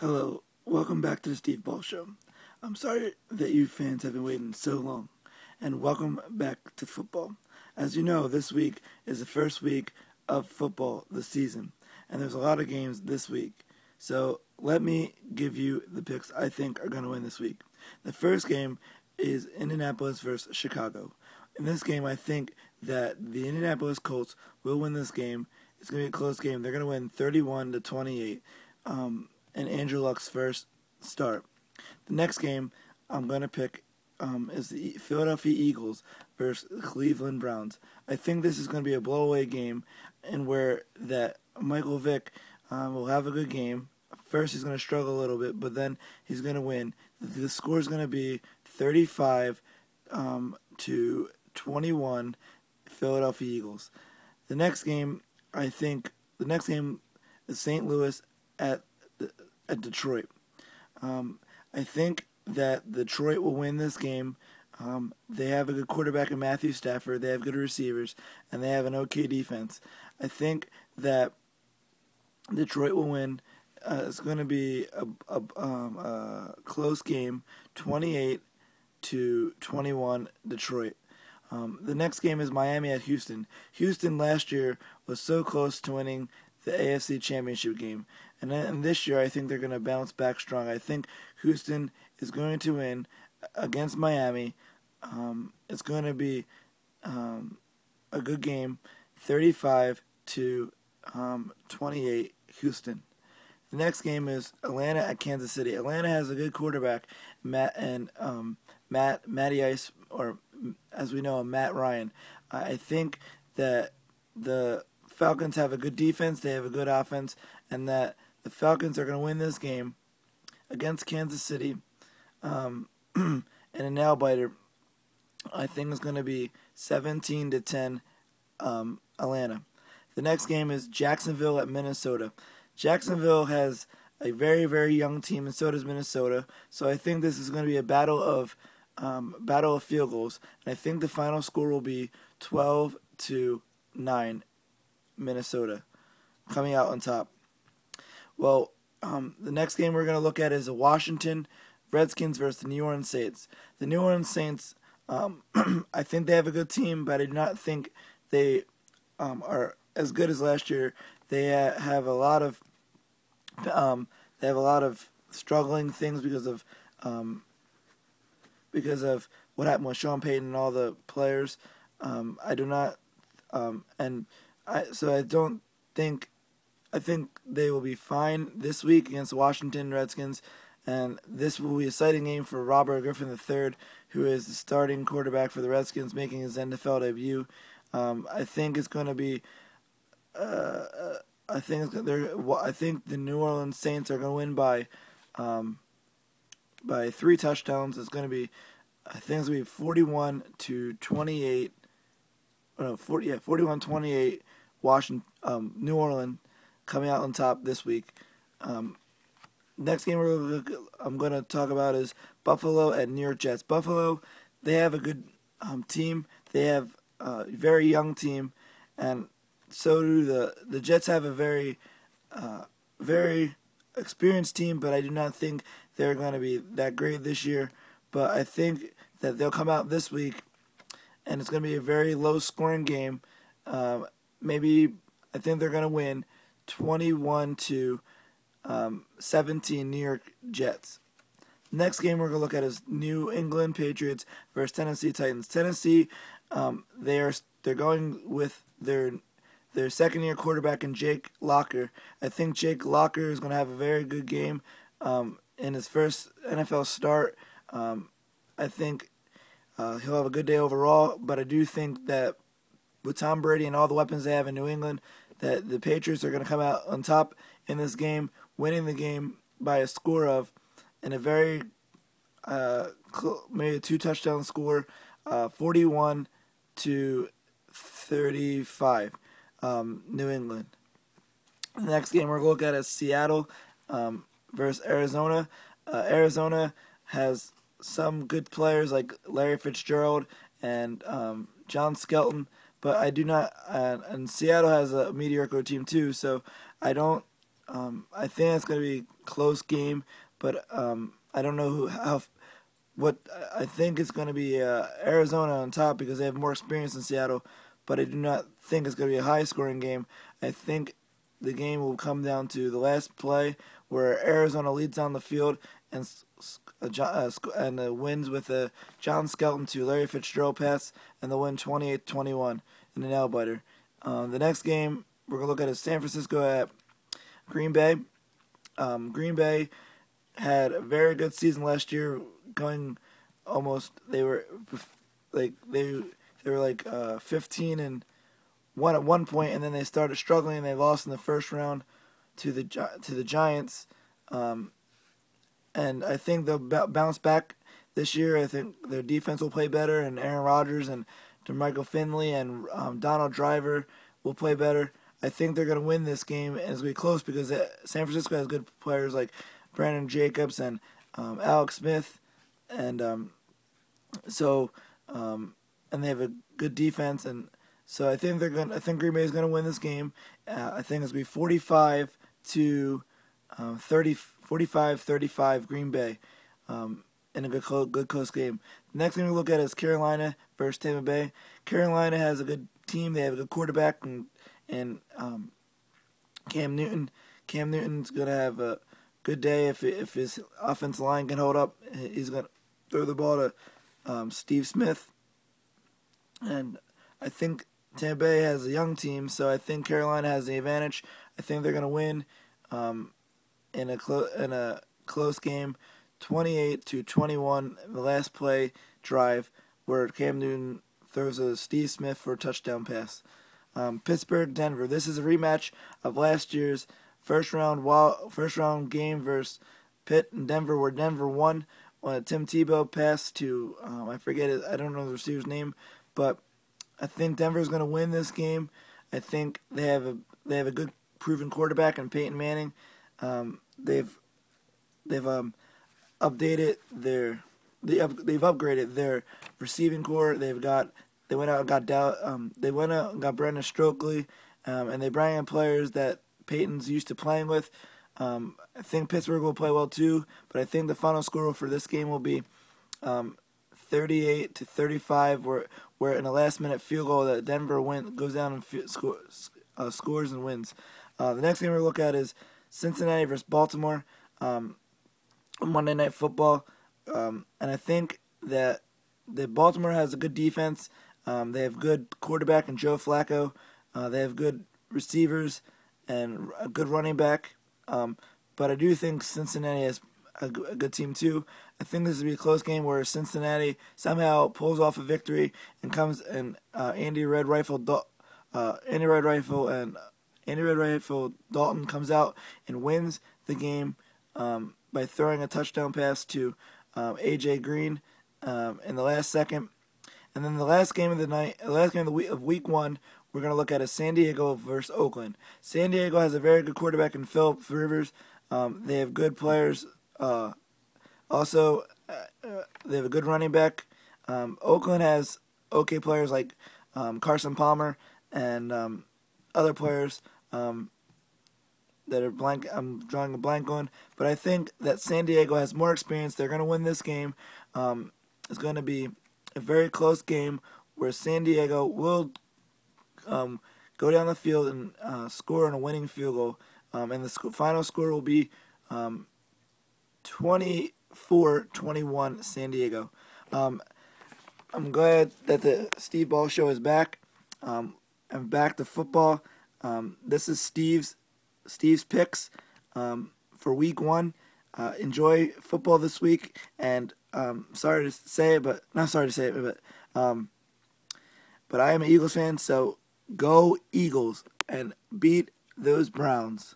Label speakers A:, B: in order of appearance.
A: Hello, welcome back to the Steve Ball Show. I'm sorry that you fans have been waiting so long, and welcome back to football. As you know, this week is the first week of football this season, and there's a lot of games this week. So let me give you the picks I think are going to win this week. The first game is Indianapolis versus Chicago. In this game, I think that the Indianapolis Colts will win this game. It's going to be a close game. They're going to win 31-28. And Andrew Luck's first start. The next game I'm going to pick is the Philadelphia Eagles versus the Cleveland Browns. I think this is going to be a blowaway game, and where that Michael Vick will have a good game. First, he's going to struggle a little bit, but then he's going to win. The score is going to be 35-21 Philadelphia Eagles. The next game is St. Louis at Detroit. I think that Detroit will win this game. They have a good quarterback in Matthew Stafford. They have good receivers, and they have an okay defense. I think that Detroit will win. It's going to be a close game, 28-21 Detroit. The next game is Miami at Houston. Houston last year was so close to winning the AFC Championship game. And this year, I think they're going to bounce back strong. I think Houston is going to win against Miami. It's going to be a good game, 35-28 Houston. The next game is Atlanta at Kansas City. Atlanta has a good quarterback, Matty Ice, or as we know, Matt Ryan. I think that the Falcons have a good defense, they have a good offense, and that the Falcons are going to win this game against Kansas City. And a nail-biter, I think, is going to be 17-10 Atlanta. The next game is Jacksonville at Minnesota. Jacksonville has a very, very young team, and so does Minnesota. So I think this is going to be a battle of field goals. And I think the final score will be 12-9 Minnesota, coming out on top. Well, the next game we're going to look at is the Washington Redskins versus the New Orleans Saints. The New Orleans Saints, I think they have a good team, but I do not think they are as good as last year. They have a lot of struggling things because of what happened with Sean Payton and all the players. I think they will be fine this week against the Washington Redskins, and this will be a exciting game for Robert Griffin III, who is the starting quarterback for the Redskins, making his NFL debut. I think it's going to be. I think the New Orleans Saints are going to win by 3 touchdowns. It's going to be, I think it's going to be 41-28. 41-28. Washington, New Orleans, coming out on top this week. Next game I'm going to talk about is Buffalo at New York Jets. Buffalo, they have a good team. They have a very young team, and so do the Jets have a very experienced team, but I do not think they're going to be that great this year. But I think that they'll come out this week, and it's going to be a very low-scoring game. I think they're going to win 21-17 New York Jets. Next game we're going to look at is New England Patriots versus Tennessee Titans. Tennessee, they're going with their second-year quarterback in Jake Locker. I think Jake Locker is going to have a very good game in his first NFL start. I think he'll have a good day overall, but I do think that with Tom Brady and all the weapons they have in New England, that the Patriots are going to come out on top in this game, winning the game by a score of, in a very, maybe a 2-touchdown score, 41-35, New England. The next game we're going to look at is Seattle versus Arizona. Arizona has some good players like Larry Fitzgerald and John Skelton, but I do not. And Seattle has a mediocre team too, so I don't. I think it's going to be close game, but I don't know what I think it's going to be Arizona on top because they have more experience than Seattle, but I do not think it's going to be a high-scoring game. I think the game will come down to the last play where Arizona leads down the field and wins with a John Skelton to Larry Fitzgerald pass, and they'll win 28-21 in the nail-biter. The next game we're going to look at is San Francisco at Green Bay. Green Bay had a very good season last year, going almost they were like 15 and 1 at one point, and then they started struggling and they lost in the first round to the Giants. And I think they'll bounce back this year. I think their defense will play better, and Aaron Rodgers and DeMarco Finley and Donald Driver will play better. I think they're going to win this game, and it's going to be close because San Francisco has good players like Brandon Jacobs and Alex Smith, and and they have a good defense, and so I think Green Bay is going to win this game. I think it's going to be 45-35 Green Bay in a good close game. The next thing we look at is Carolina versus Tampa Bay. Carolina has a good team. They have a good quarterback and Cam Newton. Cam Newton's going to have a good day if his offensive line can hold up. He's going to throw the ball to Steve Smith. And I think Tampa Bay has a young team, so I think Carolina has the advantage. I think they're going to win in a close game, 28-21. The last play drive where Cam Newton throws a Steve Smith for a touchdown pass. Pittsburgh, Denver. This is a rematch of last year's first round game versus Pitt and Denver, where Denver won when Tim Tebow passed to I forget it. I don't know the receiver's name, but I think Denver's going to win this game. I think they have a good proven quarterback in Peyton Manning. They've upgraded their receiving core. They went out and got Brandon Strokley, and they bring in players that Peyton's used to playing with. I think Pittsburgh will play well too, but I think the final score for this game will be 38-35, where in a last-minute field goal that Denver goes down and scores and wins. The next game we're going to look at is Cincinnati versus Baltimore, Monday Night Football, and I think that Baltimore has a good defense. They have good quarterback in Joe Flacco. They have good receivers and a good running back. But I do think Cincinnati has a good team too. I think this will be a close game where Cincinnati somehow pulls off a victory and comes and Andy Red Rifle Dalton comes out and wins the game by throwing a touchdown pass to AJ Green in the last second. And then the last game of the night, the last game of week 1, we're going to look at is San Diego versus Oakland. San Diego has a very good quarterback in Philip Rivers. They have good players. Also, they have a good running back. Oakland has okay players like Carson Palmer and other players that are blank. I'm drawing a blank on, but I think that San Diego has more experience. They're going to win this game. It's going to be a very close game where San Diego will go down the field and score on a winning field goal. And the final score will be 24-21 San Diego. I'm glad that the Steve Ball Show is back. I'm back to football. This is Steve's picks for week 1. Enjoy football this week, and sorry to say it, but I am an Eagles fan, so go Eagles and beat those Browns.